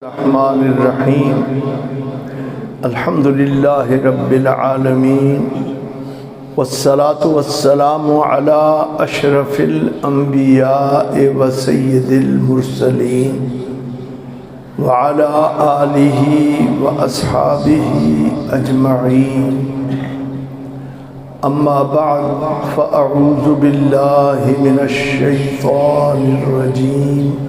الرحمن الرحیم الحمد للہ رب العالمین والصلاة والسلام علی اشرف الانبیاء و سید المرسلین وعلی آلہ و اصحابہ اجمعین اما بعد فاعوذ باللہ من الشیطان الرجیم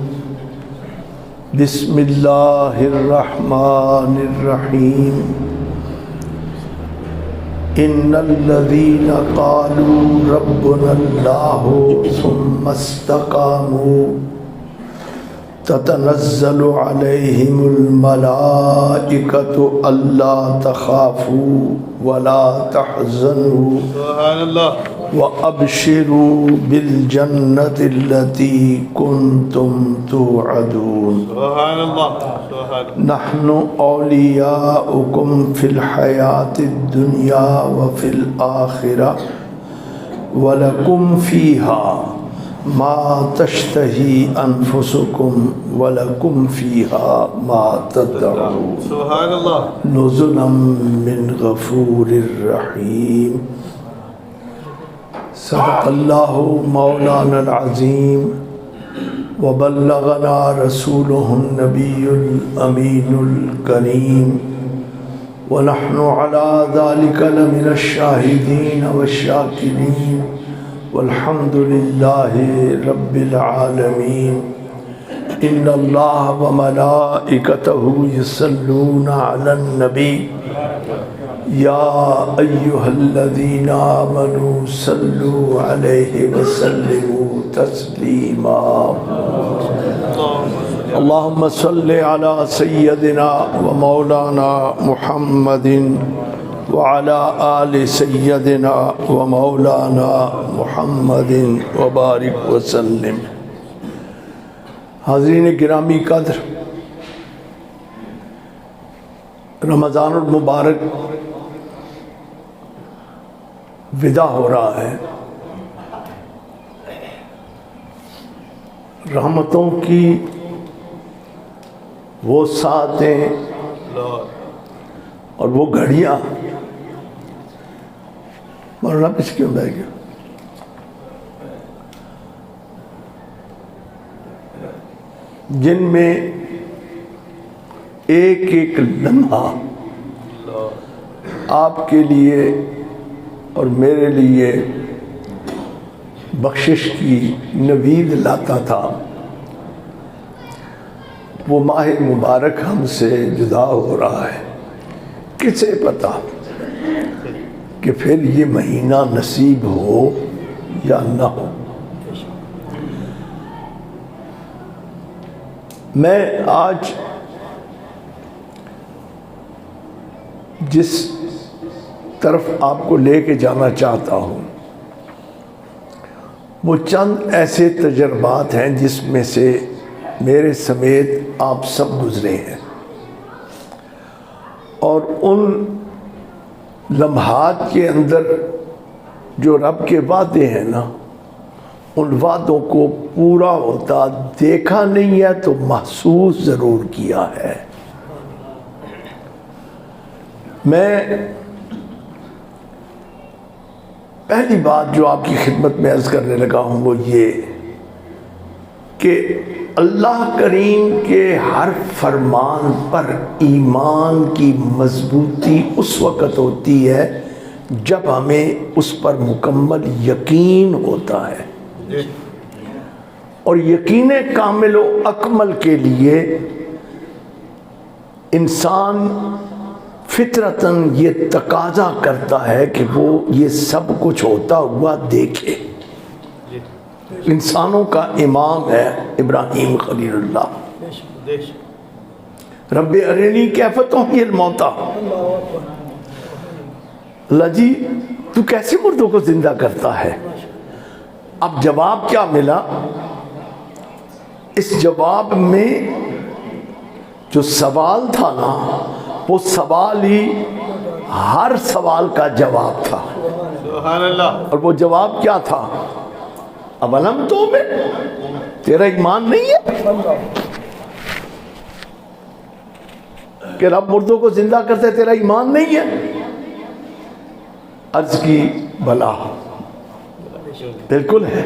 بسم اللہ الرحمن الرحیم ان الذین قالوا ربنا اللہ ثم استقاموا تتنزل علیہم الملائکۃ الا تخافوا ولا تحزنوا سبحان اللہ وَأَبْشِرُوا بِالْجَنَّةِ الَّتِي كُنْتُمْ تُوعَدُونَ سبحان اللہ نحن اولیاؤکم فی الحیاة الدنیا وفی الآخرہ وَلَكُمْ فِيهَا مَا تَشْتَهِي أَنفُسُكُمْ وَلَكُمْ فِيهَا مَا تَدَّعُونَ سبحان اللہ نُزُلًا مِّن غَفُورٍ رَحِيمٍ صدق اللہ مولانا العظیم وبلغنا رسولہ النبی الامین الکریم ونحن على ذلك لمن الشاہدین والشاکرین والحمد للہ رب العالمین ان اللہ وملائکتہ یصلون علی النبی یا ایہا الذین آمنوا صلوا علیہ وسلموا تسلیما اللہم صل علی سیدنا و مولانا محمد وعلی آل سیدنا و مولانا محمد وبارک وسلم حاضرین گرامی قدر رمضان المبارک ودا ہو رہا ہے رحمتوں کی وہ ساعتیں اور وہ گھڑیاں مولانا پیچھے کیوں بیٹھ گیا جن میں ایک ایک لمحہ آپ کے لیے اور میرے لیے بخشش کی نوید لاتا تھا وہ ماہ مبارک ہم سے جدا ہو رہا ہے کسے پتا کہ پھر یہ مہینہ نصیب ہو یا نہ ہو میں آج جس طرف آپ کو لے کے جانا چاہتا ہوں وہ چند ایسے تجربات ہیں جس میں سے میرے سمیت آپ سب گزرے ہیں اور ان لمحات کے اندر جو رب کے وعدے ہیں نا ان وعدوں کو پورا ہوتا دیکھا نہیں ہے تو محسوس ضرور کیا ہے میں پہلی بات جو آپ کی خدمت میں عرض کرنے لگا ہوں وہ یہ کہ اللہ کریم کے ہر فرمان پر ایمان کی مضبوطی اس وقت ہوتی ہے جب ہمیں اس پر مکمل یقین ہوتا ہے اور یقین کامل و اکمل کے لیے انسان فطرتاً یہ تقاضا کرتا ہے کہ وہ یہ سب کچھ ہوتا ہوا دیکھے انسانوں کا امام ہے ابراہیم خلیل اللہ رب ارنی کیف تحیی الموتیٰ اللہ جی تو کیسے مردوں کو زندہ کرتا ہے اب جواب کیا ملا اس جواب میں جو سوال تھا نا وہ سوال ہی ہر سوال کا جواب تھا سبحان اللہ اور وہ جواب کیا تھا اولم تو میں تیرا ایمان نہیں ہے کہ رب مردوں کو زندہ کرتے تیرا ایمان نہیں ہے؟ عرض کی بلا، بالکل ہے۔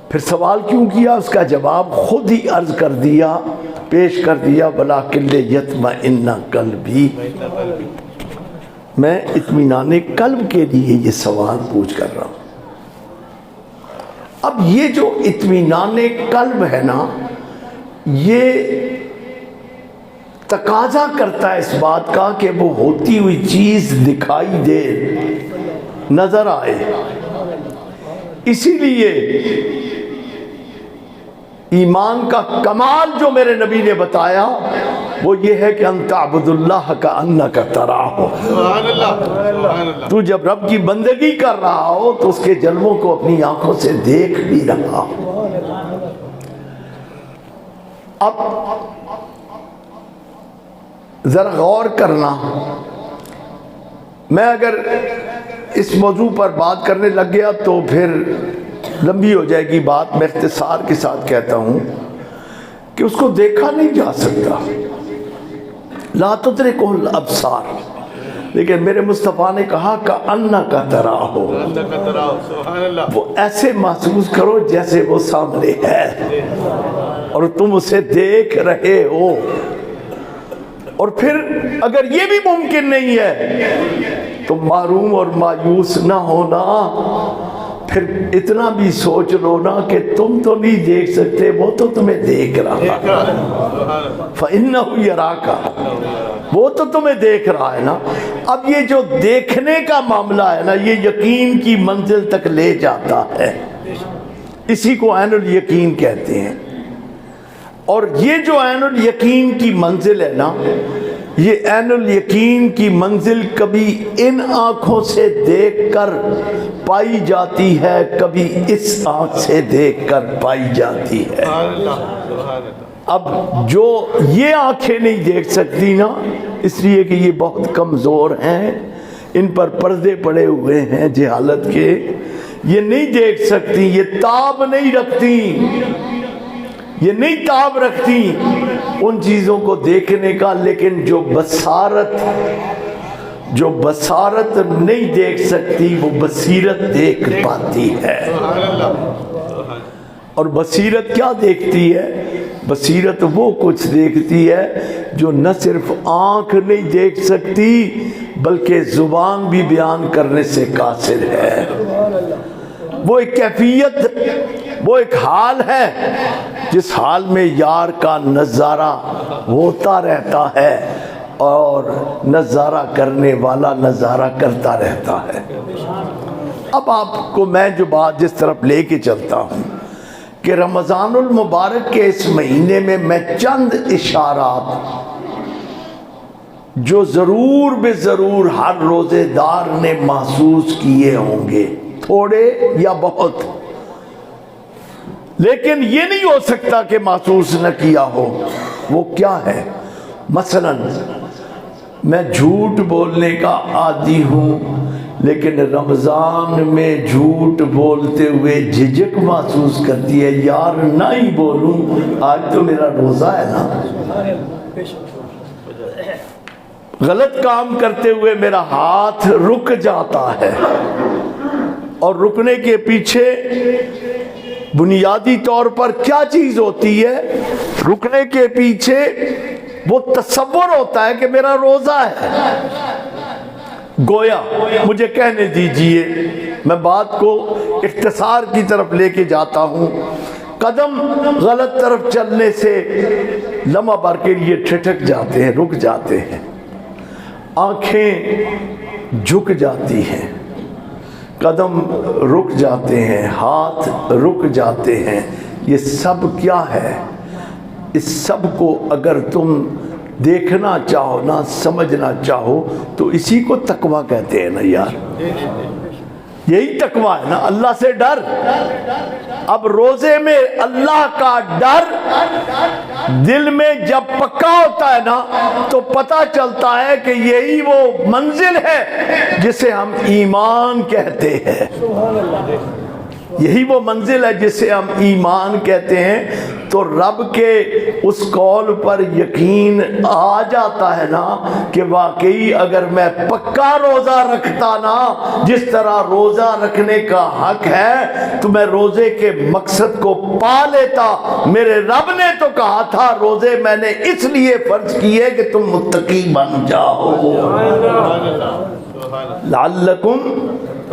پھر سوال کیوں کیا؟ اس کا جواب خود ہی عرض کر دیا، پیش کر دیا، وَلَٰكِن لِيَطْمَئِنَّ قَلْبِي، میں اطمینان قلب کے لیے یہ سوال پوچھ کر رہا ہوں۔ اب یہ جو اطمینان قلب ہے نا، یہ تقاضا کرتا ہے اس بات کا کہ وہ ہوتی ہوئی چیز دکھائی دے، نظر آئے۔ اسی لیے ایمان کا کمال جو میرے نبی نے بتایا وہ یہ ہے کہ ان تعبد اللہ کأنک تراہ، تو جب رب کی بندگی کر رہا ہو تو اس کے جلووں کو اپنی آنکھوں سے دیکھ بھی رہا ہو۔ اب ذرا غور کرنا، میں اگر اس موضوع پر بات کرنے لگ گیا تو پھر لمبی ہو جائے گی بات۔ میں اختصار کے ساتھ کہتا ہوں کہ اس کو دیکھا نہیں جا سکتا، لا تدرکہ الابصار، لیکن میرے مصطفیٰ نے کہا کأنک تراہ، وہ ایسے محسوس کرو جیسے وہ سامنے ہے اور تم اسے دیکھ رہے ہو۔ اور پھر اگر یہ بھی ممکن نہیں ہے تو معروم اور مایوس نہ ہونا، پھر اتنا بھی سوچ لو نا کہ تم تو نہیں دیکھ سکتے، وہ تو تمہیں دیکھ رہا ہے، فَإِنَّهُ يَرَاكَ، وہ تو تمہیں دیکھ رہا ہے نا۔ اب یہ جو دیکھنے کا معاملہ ہے نا، یہ یقین کی منزل تک لے جاتا ہے، اسی کو عین الیقین کہتے ہیں۔ اور یہ جو عین الیقین کی منزل ہے نا، یہ عین الیقین کی منزل کبھی ان آنکھوں سے دیکھ کر پائی جاتی ہے، کبھی اس آنکھ سے دیکھ کر پائی جاتی ہے۔ اب جو یہ آنکھیں نہیں دیکھ سکتی نا، اس لیے کہ یہ بہت کمزور ہیں، ان پر پردے پڑے ہوئے ہیں جہالت کے، یہ نہیں دیکھ سکتی، یہ تاب نہیں رکھتی، یہ نہیں تاب رکھتی ان چیزوں کو دیکھنے کا۔ لیکن جو بصارت نہیں دیکھ سکتی وہ بصیرت دیکھ پاتی ہے۔ اور بصیرت کیا دیکھتی ہے؟ بصیرت وہ کچھ دیکھتی ہے جو نہ صرف آنکھ نہیں دیکھ سکتی بلکہ زبان بھی بیان کرنے سے قاصر ہے۔ وہ ایک کیفیت، وہ ایک حال ہے جس حال میں یار کا نظارہ ہوتا رہتا ہے اور نظارہ کرنے والا نظارہ کرتا رہتا ہے۔ اب آپ کو میں جو بات جس طرف لے کے چلتا ہوں کہ رمضان المبارک کے اس مہینے میں میں چند اشارات جو ضرور بے ضرور ہر روزے دار نے محسوس کیے ہوں گے، تھوڑے یا بہت، لیکن یہ نہیں ہو سکتا کہ محسوس نہ کیا ہو۔ وہ کیا ہے؟ مثلا میں جھوٹ بولنے کا عادی ہوں، لیکن رمضان میں جھوٹ بولتے ہوئے جھجک محسوس کرتی ہے، یار نہ ہی بولوں، آج تو میرا روزہ ہے نا۔ غلط کام کرتے ہوئے میرا ہاتھ رک جاتا ہے، اور رکنے کے پیچھے بنیادی طور پر کیا چیز ہوتی ہے؟ رکنے کے پیچھے وہ تصور ہوتا ہے کہ میرا روزہ ہے۔ گویا مجھے کہنے دیجئے، میں بات کو اختصار کی طرف لے کے جاتا ہوں، قدم غلط طرف چلنے سے لمحہ بھر کے لیے ٹھٹک جاتے ہیں، رک جاتے ہیں، آنکھیں جھک جاتی ہیں، قدم رک جاتے ہیں، ہاتھ رک جاتے ہیں۔ یہ سب کیا ہے؟ اس سب کو اگر تم دیکھنا چاہو نا، سمجھنا چاہو تو اسی کو تقویٰ کہتے ہیں نا یار، یہی تقویٰ ہے نا، اللہ سے ڈر۔ اب روزے میں اللہ کا ڈر دل میں جب پکا ہوتا ہے نا تو پتہ چلتا ہے کہ یہی وہ منزل ہے جسے ہم ایمان کہتے ہیں۔ یہی وہ منزل ہے جسے ہم ایمان کہتے ہیں۔ تو رب کے اس قول پر یقین آ جاتا ہے نا کہ واقعی اگر میں پکا روزہ رکھتا نا جس طرح روزہ رکھنے کا حق ہے تو میں روزے کے مقصد کو پا لیتا۔ میرے رب نے تو کہا تھا روزے میں نے اس لیے فرض کیے کہ تم متقی بن جاؤ، لعلکم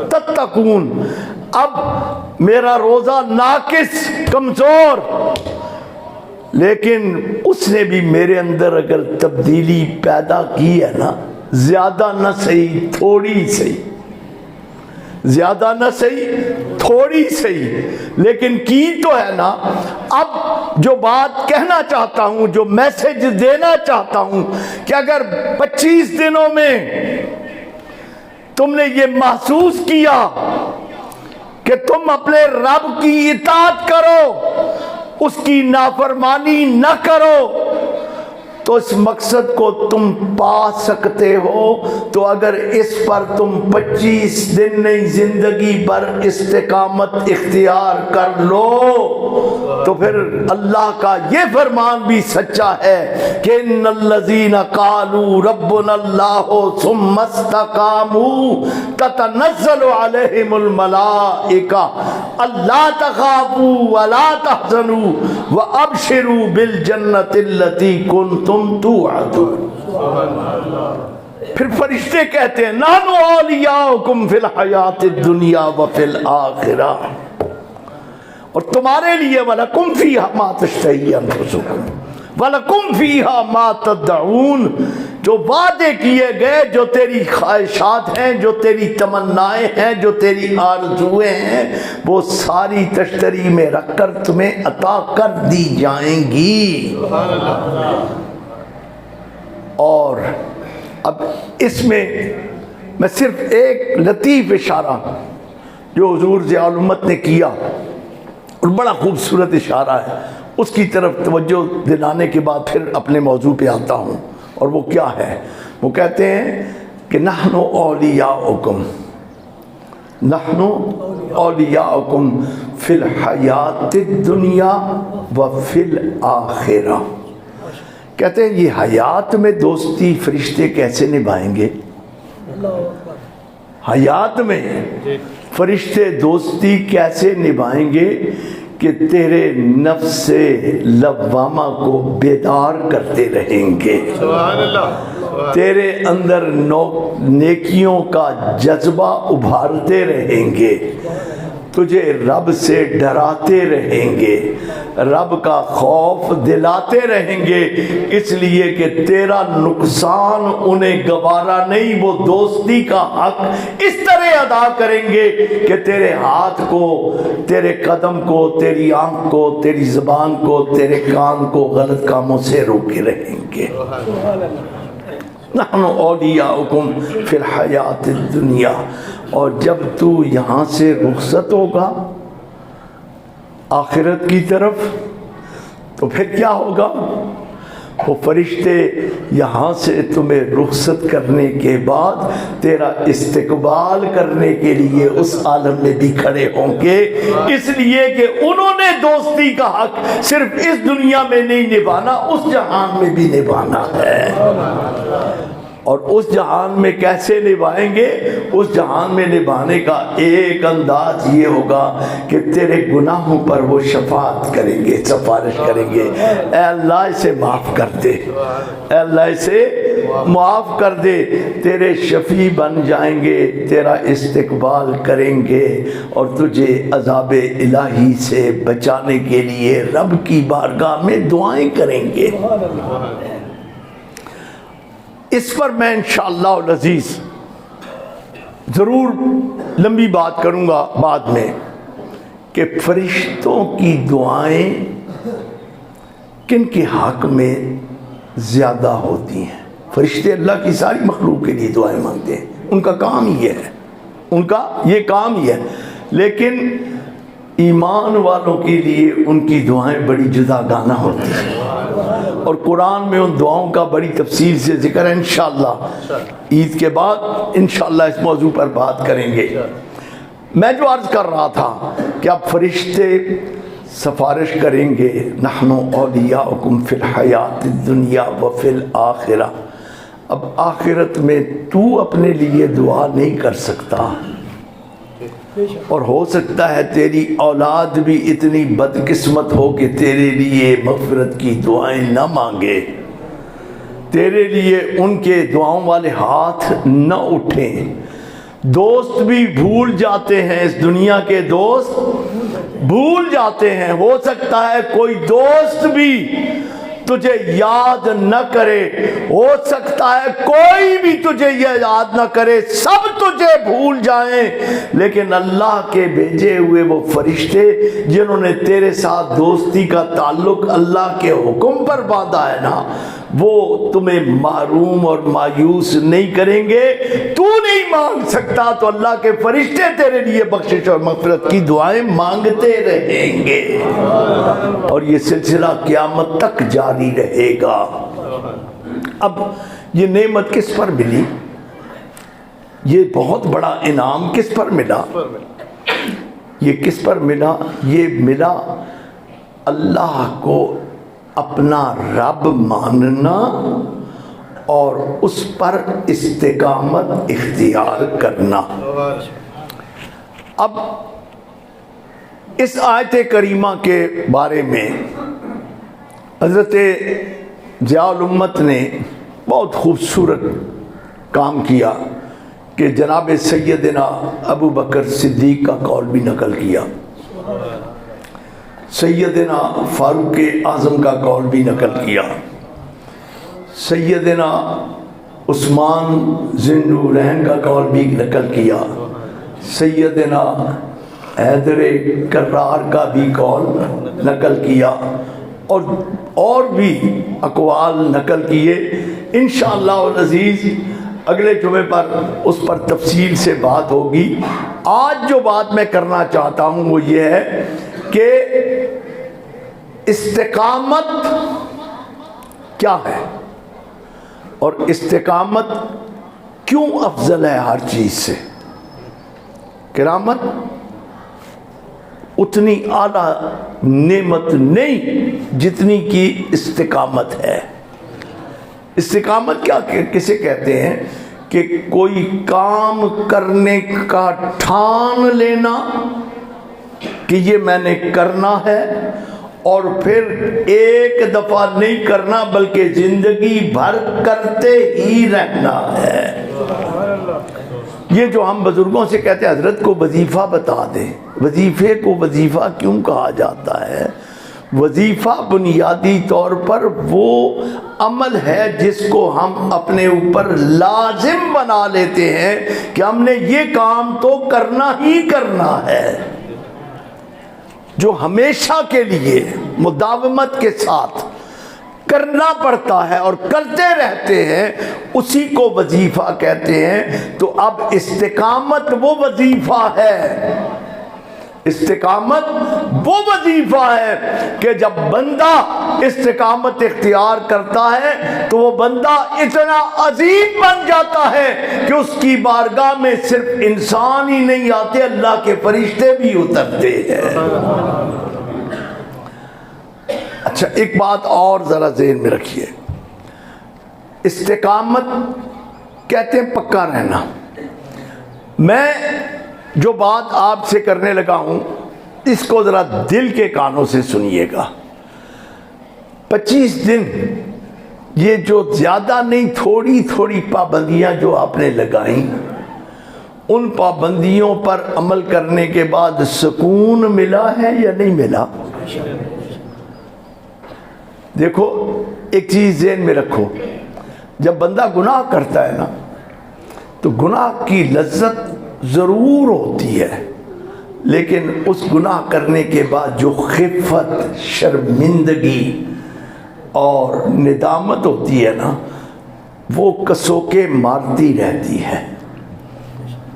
تتقون۔ اب میرا روزہ ناقص، کمزور، لیکن اس نے بھی میرے اندر اگر تبدیلی پیدا کی ہے نا، زیادہ نہ صحیح تھوڑی صحیح، زیادہ نہ صحیح تھوڑی صحیح، لیکن کی تو ہے نا۔ اب جو بات کہنا چاہتا ہوں، جو میسج دینا چاہتا ہوں کہ اگر 25 دنوں میں تم نے یہ محسوس کیا کہ تم اپنے رب کی اطاعت کرو، اس کی نافرمانی نہ کرو، تو اس مقصد کو تم پا سکتے ہو۔ تو اگر اس پر تم 25 دن نہیں زندگی بھر استقامت اختیار کر لو تو پھر اللہ کا یہ فرمان بھی سچا ہے کہ ان الذین قالوا ربنا اللہ ثم استقاموا تتنزل علیہم الملائکہ الا تخافوا ولا تحزنوا وابشروا بالجنۃ التي کنتم توعدون۔ پھر فرشتے کہتے ہیں نحن اولیاؤکم فی الحیات الدنیا وفی الآخرہ، اور تمہارے لیے وَلَكُمْ فِيهَا مَا تَشْتَهِي أَنفُسُكُمْ وَلَكُمْ فِيهَا مَا تَدَّعُونَ۔ جو وعدے کیے گئے، جو تیری خواہشات ہیں، جو تیری تمنائیں ہیں، جو تیری آرزویں ہیں، وہ ساری تشتری میں رکھ کر تمہیں عطا کر دی جائیں گی۔ اور اب اس میں میں صرف ایک لطیف اشارہ جو حضور ضیاء الامت نے کیا اور بڑا خوبصورت اشارہ ہے، اس کی طرف توجہ دلانے کے بعد پھر اپنے موضوع پہ آتا ہوں۔ اور وہ کیا ہے؟ وہ کہتے ہیں کہ نحن اولیاؤکم، نحن اولیاؤکم فی الحیات الدنیا وفی الآخرہ۔ کہتے ہیں یہ حیات میں دوستی فرشتے کیسے نبھائیں گے؟ حیات میں فرشتے دوستی کیسے نبھائیں گے کہ تیرے نفس لوامہ کو بیدار کرتے رہیں گے، تیرے اندر نیکیوں کا جذبہ ابھارتے رہیں گے، تجھے رب سے ڈراتے رہیں گے، رب کا خوف دلاتے رہیں گے، اس لیے کہ تیرا نقصان انہیں گوارا نہیں۔ وہ دوستی کا حق اس طرح ادا کریں گے کہ تیرے ہاتھ کو، تیرے قدم کو، تیری آنکھ کو، تیری زبان کو، تیرے کان کو غلط کاموں سے روکے رہیں گے۔ نحن اولیاؤکم فی الحیات الدنیا۔ اور جب تو یہاں سے رخصت ہوگا آخرت کی طرف تو پھر کیا ہوگا؟ وہ فرشتے یہاں سے تمہیں رخصت کرنے کے بعد تیرا استقبال کرنے کے لیے اس عالم میں بھی کھڑے ہوں گے، اس لیے کہ انہوں نے دوستی کا حق صرف اس دنیا میں نہیں نبھانا، اس جہان میں بھی نبھانا ہے۔ اور اس جہان میں کیسے نبھائیں گے؟ اس جہان میں نبھانے کا ایک انداز یہ ہوگا کہ تیرے گناہوں پر وہ شفاعت کریں گے، سفارش کریں گے، اے اللہ اسے معاف کر دے، اے اللہ اسے معاف کر دے، تیرے شفیع بن جائیں گے، تیرا استقبال کریں گے اور تجھے عذاب الہی سے بچانے کے لیے رب کی بارگاہ میں دعائیں کریں گے۔ اس پر میں انشاءاللہ العزیز ضرور لمبی بات کروں گا بعد میں کہ فرشتوں کی دعائیں کن کے حق میں زیادہ ہوتی ہیں۔ فرشتے اللہ کی ساری مخلوق کے لیے دعائیں مانگتے ہیں، ان کا کام ہی ہے، ان کا یہ کام ہی ہے، لیکن ایمان والوں کے لیے ان کی دعائیں بڑی جداگانہ ہوتی ہیں، اور قرآن میں ان دعاؤں کا بڑی تفصیل سے ذکر ہے۔ انشاءاللہ عید کے بعد انشاءاللہ اس موضوع پر بات کریں گے۔ میں جو عرض کر رہا تھا کہ اب فرشتے سفارش کریں گے، نحن اولیاؤکم فی الحیات الدنیا وفی الآخرہ. اب آخرت میں تو اپنے لیے دعا نہیں کر سکتا، اور ہو سکتا ہے تیری اولاد بھی اتنی بدقسمت ہو کہ تیرے لیے مغفرت کی دعائیں نہ مانگے، تیرے لیے ان کے دعاؤں والے ہاتھ نہ اٹھیں. دوست بھی بھول جاتے ہیں، اس دنیا کے دوست بھول جاتے ہیں. ہو سکتا ہے کوئی دوست بھی تجھے یاد نہ کرے، ہو سکتا ہے کوئی بھی تجھے یاد نہ کرے، سب تجھے بھول جائیں، لیکن اللہ کے بھیجے ہوئے وہ فرشتے جنہوں نے تیرے ساتھ دوستی کا تعلق اللہ کے حکم پر باندھا ہے نا، وہ تمہیں محروم اور مایوس نہیں کریں گے. تو نہیں مانگ سکتا تو اللہ کے فرشتے تیرے لیے بخشش اور مغفرت کی دعائیں مانگتے رہیں گے، اور یہ سلسلہ قیامت تک جاری رہے گا. اب یہ نعمت کس پر ملی؟ یہ بہت بڑا انعام کس پر ملا؟ یہ کس پر ملا؟ یہ ملا اللہ کو اپنا رب ماننا اور اس پر استقامت اختیار کرنا. اب اس آیت کریمہ کے بارے میں حضرت ضیاء الامت نے بہت خوبصورت کام کیا کہ جناب سیدنا ابو بکر صدیق کا قول بھی نقل کیا، سیدنا فاروق اعظم کا قول بھی نقل کیا، سیدنا عثمان ذی النورین کا قول بھی نقل کیا، سیدنا حیدر کرار کا بھی قول نقل کیا، اور بھی اقوال نقل کیے. انشاءاللہ العزیز اگلے جمعے پر اس پر تفصیل سے بات ہوگی. آج جو بات میں کرنا چاہتا ہوں وہ یہ ہے کہ استقامت کیا ہے اور استقامت کیوں افضل ہے ہر چیز سے. کرامت اتنی اعلیٰ نعمت نہیں جتنی کی استقامت ہے. استقامت کیا کسے کہتے ہیں؟ کہ کوئی کام کرنے کا ٹھان لینا کہ یہ میں نے کرنا ہے، اور پھر ایک دفعہ نہیں کرنا بلکہ زندگی بھر کرتے ہی رہنا ہے. یہ جو ہم بزرگوں سے کہتے ہیں حضرت کو وظیفہ بتا دیں، وظیفے کو وظیفہ کیوں کہا جاتا ہے؟ وظیفہ بنیادی طور پر وہ عمل ہے جس کو ہم اپنے اوپر لازم بنا لیتے ہیں کہ ہم نے یہ کام تو کرنا ہی کرنا ہے، جو ہمیشہ کے لیے مداومت کے ساتھ کرنا پڑتا ہے اور کرتے رہتے ہیں، اسی کو وظیفہ کہتے ہیں. تو اب استقامت وہ وظیفہ ہے، استقامت وہ وظیفہ ہے کہ جب بندہ استقامت اختیار کرتا ہے تو وہ بندہ اتنا عظیم بن جاتا ہے کہ اس کی بارگاہ میں صرف انسان ہی نہیں آتے، اللہ کے فرشتے بھی اترتے ہیں. اچھا ایک بات اور ذرا ذہن میں رکھیے، استقامت کہتے ہیں پکا رہنا. میں جو بات آپ سے کرنے لگا ہوں اس کو ذرا دل کے کانوں سے سنیے گا. 25 دن یہ جو زیادہ نہیں تھوڑی تھوڑی پابندیاں جو آپ نے لگائیں، ان پابندیوں پر عمل کرنے کے بعد سکون ملا ہے یا نہیں ملا؟ دیکھو ایک چیز ذہن میں رکھو، جب بندہ گناہ کرتا ہے نا تو گناہ کی لذت ضرور ہوتی ہے، لیکن اس گناہ کرنے کے بعد جو خفت، شرمندگی اور ندامت ہوتی ہے نا، وہ کسوکے مارتی رہتی ہے،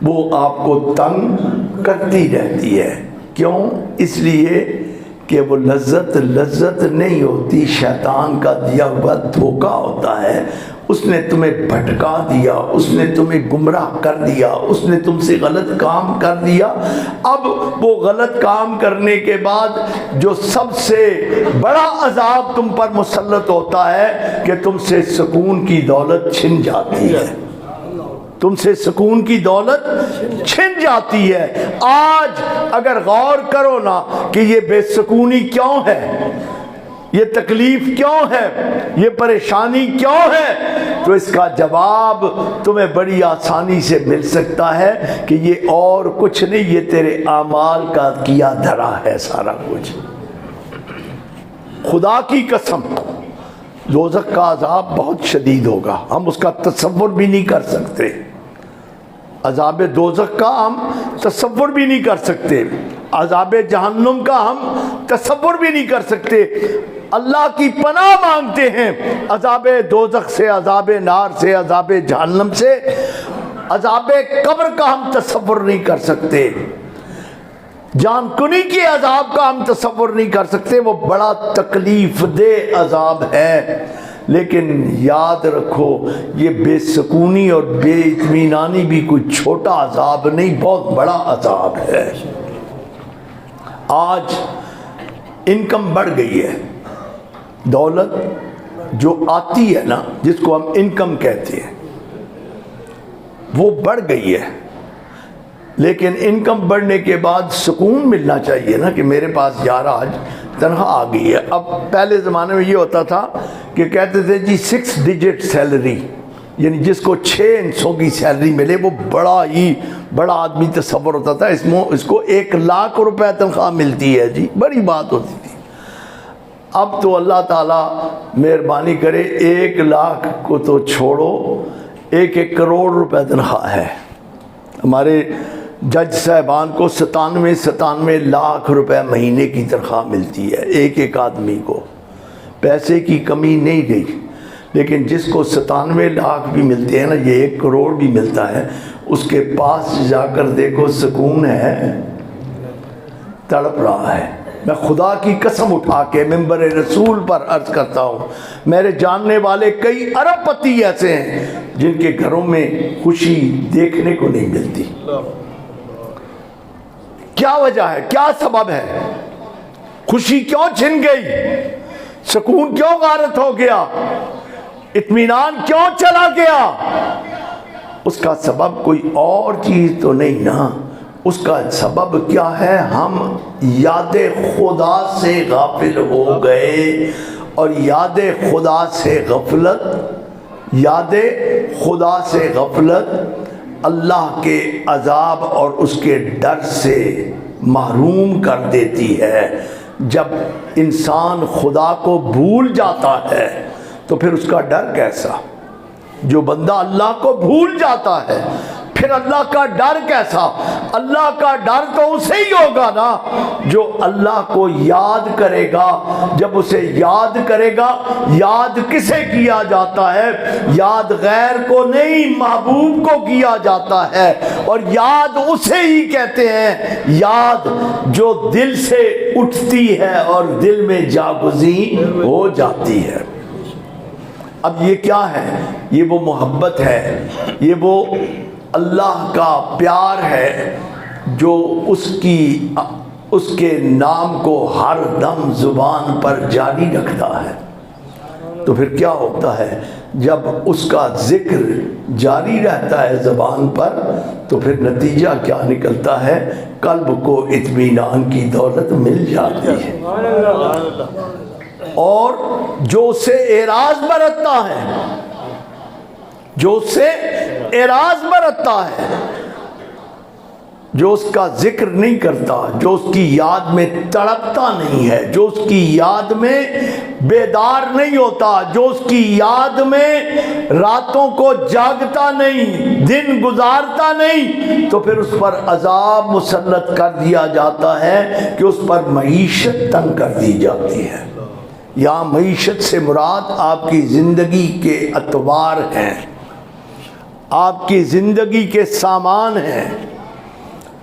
وہ آپ کو تنگ کرتی رہتی ہے. کیوں؟ اس لیے کہ وہ لذت نہیں ہوتی، شیطان کا دیا ہوا دھوکہ ہوتا ہے۔ اس نے تمہیں بھٹکا دیا، اس نے تمہیں گمراہ کر دیا، اس نے تم سے غلط کام کر دیا۔ اب وہ غلط کام کرنے کے بعد جو سب سے بڑا عذاب تم پر مسلط ہوتا ہے کہ تم سے سکون کی دولت چھن جاتی ہے، تم سے سکون کی دولت چھن جاتی ہے۔ آج اگر غور کرو نا کہ یہ بے سکونی کیوں ہے، یہ تکلیف کیوں ہے، یہ پریشانی کیوں ہے، تو اس کا جواب تمہیں بڑی آسانی سے مل سکتا ہے کہ یہ اور کچھ نہیں، یہ تیرے اعمال کا کیا دھرا ہے سارا کچھ۔ خدا کی قسم دوزخ کا عذاب بہت شدید ہوگا، ہم اس کا تصور بھی نہیں کر سکتے۔ عذاب دوزخ کا ہم تصور بھی نہیں کر سکتے، عذاب جہنم کا ہم تصور بھی نہیں کر سکتے۔ اللہ کی پناہ مانگتے ہیں عذاب دوزخ سے، عذاب نار سے، عذاب جہنم سے۔ عذاب قبر کا ہم تصور نہیں کر سکتے، جان کنی کے عذاب کا ہم تصور نہیں کر سکتے، وہ بڑا تکلیف دہ عذاب ہے۔ لیکن یاد رکھو یہ بے سکونی اور بے اطمینانی بھی کوئی چھوٹا عذاب نہیں، بہت بڑا عذاب ہے۔ آج انکم بڑھ گئی ہے، دولت جو آتی ہے نا، جس کو ہم انکم کہتے ہیں، وہ بڑھ گئی ہے۔ لیکن انکم بڑھنے کے بعد سکون ملنا چاہیے نا کہ میرے پاس یار آج تنخواہ آ گئی ہے۔ اب پہلے زمانے میں یہ ہوتا تھا کہ کہتے تھے جی 6 ڈیجٹ سیلری، یعنی جس کو 6 انچوں کی سیلری ملے وہ بڑا ہی بڑا آدمی تصور ہوتا تھا، اس کو 1 لاکھ روپے تنخواہ ملتی ہے، جی بڑی بات ہوتی تھی۔ اب تو اللہ تعالیٰ مہربانی کرے 1 لاکھ کو تو چھوڑو، 1 کروڑ روپے تنخواہ ہے۔ ہمارے جج صاحبان کو 97 لاکھ روپے مہینے کی تنخواہ ملتی ہے، ایک آدمی کو۔ پیسے کی کمی نہیں رہی، لیکن جس کو 97 لاکھ بھی ملتے ہیں نا، یہ 1 کروڑ بھی ملتا ہے، اس کے پاس جا کر دیکھو سکون ہے، تڑپ رہا ہے۔ میں خدا کی قسم اٹھا کے منبر رسول پر عرض کرتا ہوں، میرے جاننے والے کئی ارب پتی ایسے ہیں جن کے گھروں میں خوشی دیکھنے کو نہیں ملتی۔ کیا وجہ ہے، کیا سبب ہے؟ خوشی کیوں چھن گئی؟ سکون کیوں غارت ہو گیا؟ اطمینان کیوں چلا گیا؟ اس کا سبب کوئی اور چیز تو نہیں نا، اس کا سبب کیا ہے؟ ہم یاد خدا سے غافل ہو گئے، اور یاد خدا سے غفلت اللہ کے عذاب اور اس کے ڈر سے محروم کر دیتی ہے۔ جب انسان خدا کو بھول جاتا ہے تو پھر اس کا ڈر کیسا؟ جو بندہ اللہ کو بھول جاتا ہے پھر اللہ کا ڈر کیسا؟ اللہ کا ڈر تو اسے ہی ہوگا نا جو اللہ کو یاد کرے گا۔ جب اسے یاد کرے گا، یاد کسے کیا جاتا ہے؟ یاد غیر کو نہیں، محبوب کو کیا جاتا ہے، اور یاد اسے ہی کہتے ہیں یاد جو دل سے اٹھتی ہے اور دل میں جاگزین ہو جاتی ہے۔ اب یہ کیا ہے؟ یہ وہ محبت ہے، یہ وہ اللہ کا پیار ہے جو اس کے نام کو ہر دم زبان پر جاری رکھتا ہے۔ تو پھر کیا ہوتا ہے؟ جب اس کا ذکر جاری رہتا ہے زبان پر تو پھر نتیجہ کیا نکلتا ہے؟ قلب کو اطمینان کی دولت مل جاتی ہے، اور جو اسے اعراض برتتا ہے، جو اس سے اعراض برتتا ہے، جو اس کا ذکر نہیں کرتا، جو اس کی یاد میں تڑپتا نہیں ہے، جو اس کی یاد میں بیدار نہیں ہوتا، جو اس کی یاد میں راتوں کو جاگتا نہیں، دن گزارتا نہیں، تو پھر اس پر عذاب مسلط کر دیا جاتا ہے کہ اس پر معیشت تنگ کر دی جاتی ہے۔ یہاں معیشت سے مراد آپ کی زندگی کے اطوار ہیں، آپ کی زندگی کے سامان ہیں۔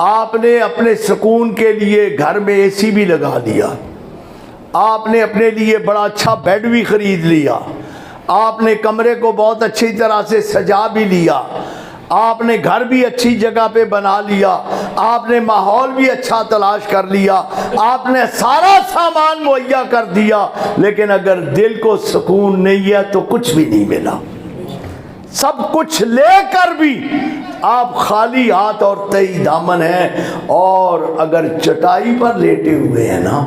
آپ نے اپنے سکون کے لیے گھر میں اے سی بھی لگا دیا، آپ نے اپنے لیے بڑا اچھا بیڈ بھی خرید لیا، آپ نے کمرے کو بہت اچھی طرح سے سجا بھی لیا، آپ نے گھر بھی اچھی جگہ پہ بنا لیا، آپ نے ماحول بھی اچھا تلاش کر لیا، آپ نے سارا سامان مہیا کر دیا، لیکن اگر دل کو سکون نہیں ہے تو کچھ بھی نہیں ملا۔ سب کچھ لے کر بھی آپ خالی ہاتھ اور تہی دامن ہیں، اور اگر چٹائی پر لیٹے ہوئے ہیں نا،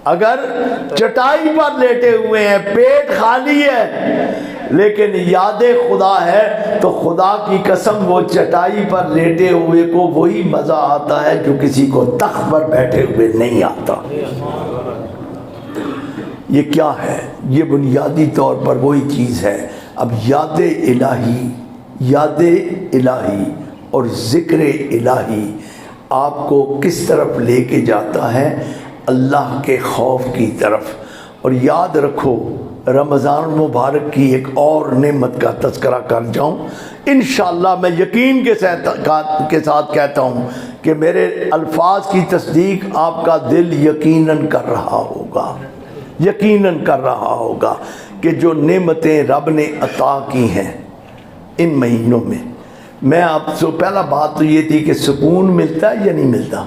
اگر چٹائی پر لیٹے ہوئے ہیں، پیٹ خالی ہے لیکن یاد خدا ہے، تو خدا کی قسم وہ چٹائی پر لیٹے ہوئے کو وہی مزہ آتا ہے جو کسی کو تخت پر بیٹھے ہوئے نہیں آتا۔ یہ کیا ہے؟ یہ بنیادی طور پر وہی چیز ہے۔ اب یاد الہی اور ذکر الہی آپ کو کس طرف لے کے جاتا ہے؟ اللہ کے خوف کی طرف۔ اور یاد رکھو، رمضان مبارک کی ایک اور نعمت کا تذکرہ کر جاؤں، انشاءاللہ میں یقین کے ساتھ کہتا ہوں کہ میرے الفاظ کی تصدیق آپ کا دل یقیناً کر رہا ہوگا کہ جو نعمتیں رب نے عطا کی ہیں ان مہینوں میں آپ سے پہلا بات تو یہ تھی کہ سکون ملتا ہے یا نہیں ملتا؟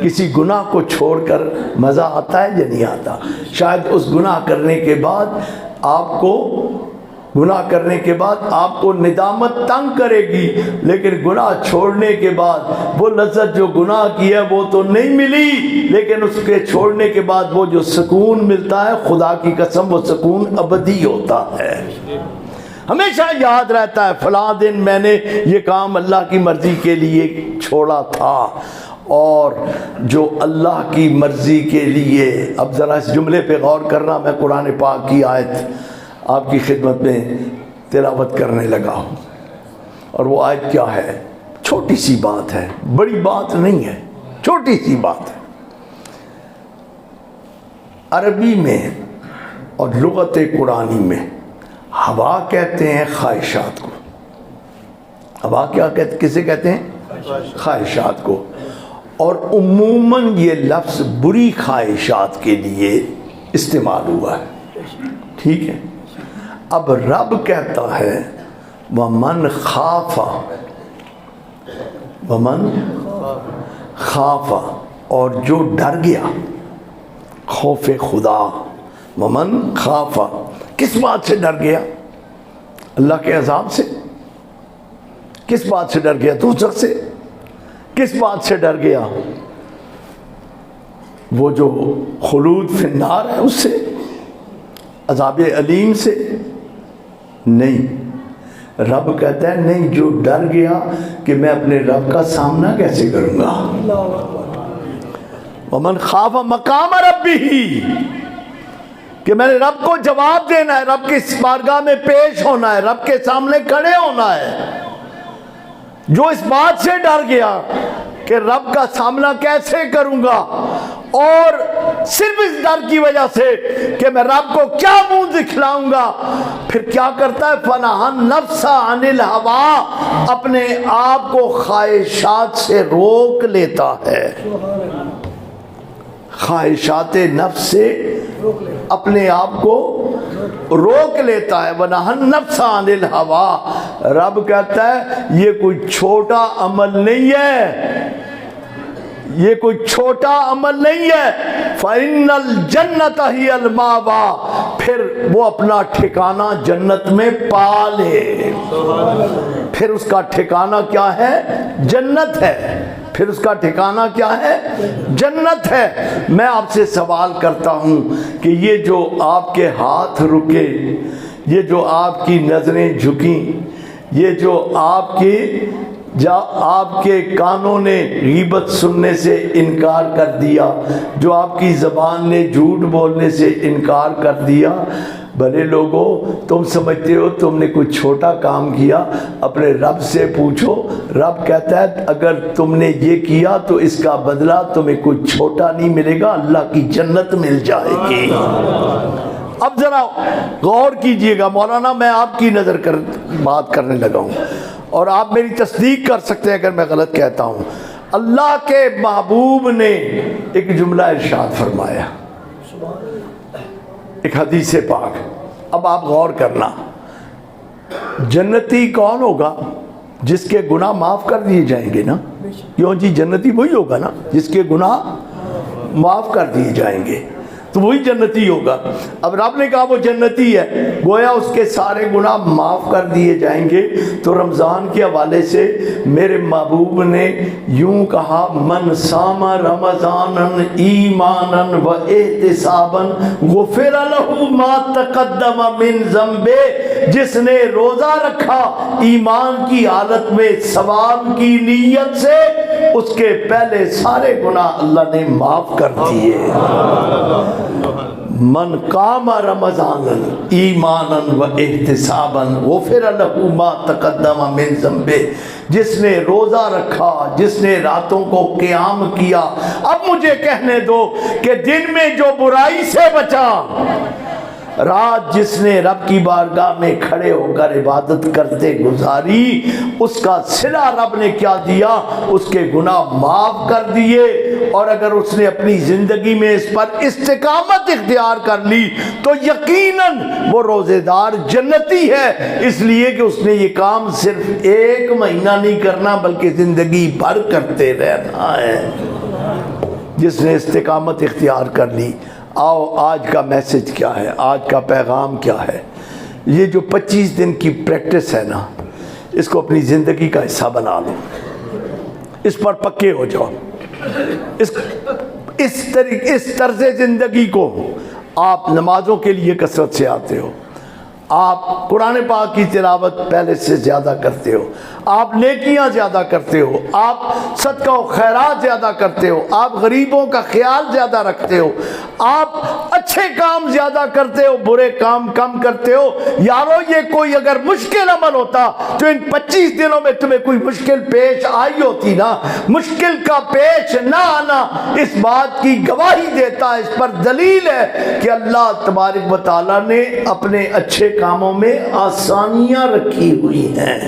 کسی گناہ کو چھوڑ کر مزہ آتا ہے یا نہیں آتا؟ شاید اس گناہ کرنے کے بعد آپ کو ندامت تنگ کرے گی، لیکن گناہ چھوڑنے کے بعد وہ لذت جو گناہ کی ہے وہ تو نہیں ملی، لیکن اس کے چھوڑنے کے بعد وہ جو سکون ملتا ہے، خدا کی قسم وہ سکون ابدی ہوتا ہے۔ ہمیشہ یاد رہتا ہے فلاں دن میں نے یہ کام اللہ کی مرضی کے لیے چھوڑا تھا، اور جو اللہ کی مرضی کے لیے، اب ذرا اس جملے پہ غور کرنا، میں قرآن پاک کی آیت آپ کی خدمت میں تلاوت کرنے لگا ہوں، اور وہ آیت کیا ہے؟ چھوٹی سی بات ہے، بڑی بات نہیں ہے، چھوٹی سی بات ہے۔ عربی میں اور لغت قرآنی میں ہوا کہتے ہیں خواہشات کو۔ ہوا کسے کہتے ہیں؟ خواہشات کو۔ اور عموماً یہ لفظ بری خواہشات کے لیے استعمال ہوا ہے، ٹھیک ہے؟ اب رب کہتا ہے وَمَنْ خَافَ، اور جو ڈر گیا، خوف خدا۔ وَمَنْ خَافَ، کس بات سے ڈر گیا؟ اللہ کے عذاب سے۔ کس بات سے ڈر گیا؟ دوزخ سے۔ کس بات سے ڈر گیا؟ وہ جو خلود فی النار ہے اس سے، عذاب علیم سے نہیں۔ رب کہتا ہے نہیں، جو ڈر گیا کہ میں اپنے رب کا سامنا کیسے کروں گا۔ وَمَنْ خَافَ مَقَامَ رَبِّهِ، کہ میں نے رب کو جواب دینا ہے، رب کی بارگاہ میں پیش ہونا ہے، رب کے سامنے کھڑے ہونا ہے۔ جو اس بات سے ڈر گیا کہ رب کا سامنا کیسے کروں گا، اور صرف اس ڈر کی وجہ سے کہ میں رب کو کیا منہ دکھلاؤں گا، پھر کیا کرتا ہے؟ فَنَهَا النَّفْسَ عَنِ الْهَوَىٰ، اپنے آپ کو خواہشات سے روک لیتا ہے۔ خواہشات نفس سے اپنے آپ کو روک لیتا ہے۔ وَنَهَا النَّفْسَ عَنِ الْهَوَىٰ، رب کہتا ہے یہ کوئی چھوٹا عمل نہیں ہے، یہ کوئی چھوٹا عمل نہیں ہے۔ فَإِنَّ الْجَنَّةَ هِيَ الْمَأْوَىٰ، پھر وہ اپنا ٹھکانہ جنت میں پا لے۔ پھر اس کا ٹھکانہ کیا ہے؟ جنت ہے۔ پھر اس کا ٹھکانہ کیا ہے؟ جنت ہے۔ میں آپ سے سوال کرتا ہوں کہ یہ جو آپ کے ہاتھ رکے، یہ جو آپ کی نظریں جھکیں، یہ جو آپ کے کانوں نے غیبت سننے سے انکار کر دیا، جو آپ کی زبان نے جھوٹ بولنے سے انکار کر دیا، بھلے لوگوں تم سمجھتے ہو تم نے کوئی چھوٹا کام کیا؟ اپنے رب سے پوچھو، رب کہتا ہے اگر تم نے یہ کیا تو اس کا بدلہ تمہیں کوئی چھوٹا نہیں ملے گا، اللہ کی جنت مل جائے گی۔ اب ذرا غور کیجئے گا، مولانا میں آپ کی نظر بات کرنے لگا ہوں، اور آپ میری تصدیق کر سکتے ہیں اگر میں غلط کہتا ہوں۔ اللہ کے محبوب نے ایک جملہ ارشاد فرمایا، ایک حدیث پاک، اب آپ غور کرنا، جنتی کون ہوگا؟ جس کے گناہ معاف کر دیے جائیں گے نا، کیوں جی؟ جنتی وہی ہوگا نا جس کے گناہ معاف کر دیے جائیں گے، تو وہی جنتی ہوگا۔ اب رب نے کہا وہ جنتی ہے، گویا اس کے سارے گناہ معاف کر دیے جائیں گے۔ تو رمضان کے حوالے سے میرے محبوب نے یوں کہا، من صام رمضان ایمانا و احتسابا غفر له ما تقدم من ذنبه، جس نے روزہ رکھا ایمان کی حالت میں ثواب کی نیت سے، اس کے پہلے سارے گناہ اللہ نے معاف کر دیے۔ من قام رمضان ایمانا و احتسابا غفر له ما تقدم من ذنبه، جس نے روزہ رکھا، جس نے راتوں کو قیام کیا۔ اب مجھے کہنے دو کہ دن میں جو برائی سے بچا، رات جس نے رب کی بارگاہ میں کھڑے ہو کر عبادت کرتے گزاری، اس کا صلہ رب نے کیا دیا؟ اس کے گناہ معاف کر دیے۔ اور اگر اس نے اپنی زندگی میں اس پر استقامت اختیار کر لی تو یقیناً وہ روزے دار جنتی ہے، اس لیے کہ اس نے یہ کام صرف ایک مہینہ نہیں کرنا بلکہ زندگی بھر کرتے رہنا ہے، جس نے استقامت اختیار کر لی۔ آؤ آج کا میسج کیا ہے، آج کا پیغام کیا ہے؟ یہ جو 25 دن کی پریکٹس ہے نا، اس کو اپنی زندگی کا حصہ بنا لو، اس پر پکے ہو جاؤ۔ اس طرز زندگی کو، آپ نمازوں کے لیے کثرت سے آتے ہو، آپ قرآن پاک کی تلاوت پہلے سے زیادہ کرتے ہو، آپ نیکیاں زیادہ کرتے ہو، آپ صدقہ و خیرات زیادہ کرتے ہو، آپ غریبوں کا خیال زیادہ رکھتے ہو، آپ اچھے کام زیادہ کرتے ہو، برے کام کم کرتے ہو۔ یارو یہ کوئی اگر مشکل عمل ہوتا تو ان 25 دنوں میں تمہیں کوئی مشکل پیش آئی ہوتی نا۔ مشکل کا پیش نہ آنا اس بات کی گواہی دیتا ہے، اس پر دلیل ہے کہ اللہ تبارک و تعالیٰ نے اپنے اچھے کاموں میں آسانیاں رکھی ہوئی ہیں،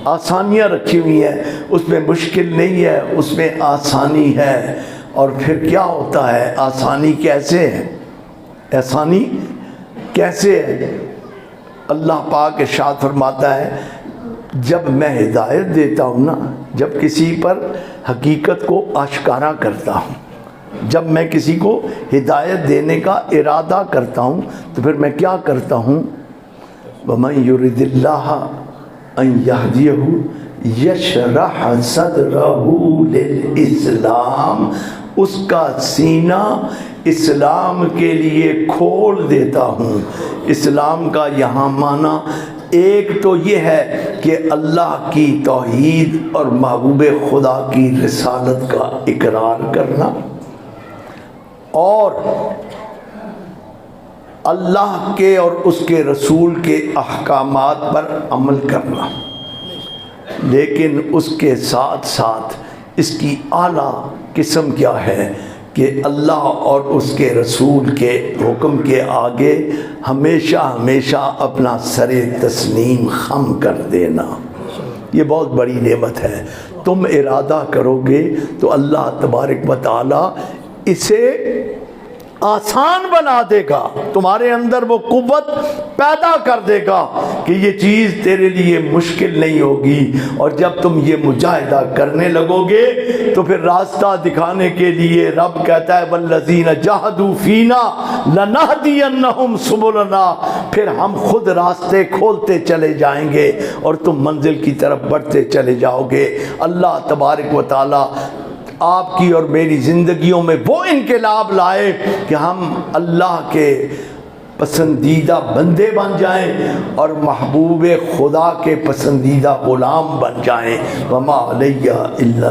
آسانیاں رکھی ہوئی ہیں، اس میں مشکل نہیں ہے، اس میں آسانی ہے۔ اور پھر کیا ہوتا ہے؟ آسانی کیسے ہے؟ آسانی کیسے ہے؟ اللہ پاک ارشاد فرماتا ہے، جب میں ہدایت دیتا ہوں نا، جب کسی پر حقیقت کو آشکارا کرتا ہوں، جب میں کسی کو ہدایت دینے کا ارادہ کرتا ہوں تو پھر میں کیا کرتا ہوں؟ وَمَن يُرِدِ اللَّهَ أَن يَهْدِيَهُ يَشْرَحْ صَدْرَهُ لِلْإِسْلَامِ، اس کا سینہ اسلام کے لیے کھول دیتا ہوں۔ اسلام کا یہاں معنی ایک تو یہ ہے کہ اللہ کی توحید اور محبوب خدا کی رسالت کا اقرار کرنا، اور اللہ کے اور اس کے رسول کے احکامات پر عمل کرنا، لیکن اس کے ساتھ ساتھ اس کی اعلیٰ قسم کیا ہے کہ اللہ اور اس کے رسول کے حکم کے آگے ہمیشہ ہمیشہ اپنا سر تسلیم خم کر دینا۔ یہ بہت بڑی نعمت ہے۔ تم ارادہ کرو گے تو اللہ تبارک و تعالی اسے آسان بنا دے گا، تمہارے اندر وہ قوت پیدا کر دے گا کہ یہ چیز تیرے لیے مشکل نہیں ہوگی۔ اور جب تم یہ مجاہدہ کرنے لگو گے تو پھر راستہ دکھانے کے لیے رب کہتا ہے وَالَّذِينَ جَاهَدُوا فِينَا لَنَهْدِيَنَّهُمْ سُبُلَنَا، پھر ہم خود راستے کھولتے چلے جائیں گے اور تم منزل کی طرف بڑھتے چلے جاؤ گے۔ اللہ تبارک و تعالی آپ کی اور میری زندگیوں میں وہ انقلاب لائے کہ ہم اللہ کے پسندیدہ بندے بن جائیں اور محبوب خدا کے پسندیدہ غلام بن جائیں۔ وَمَا عَلَيَّ إِلَّا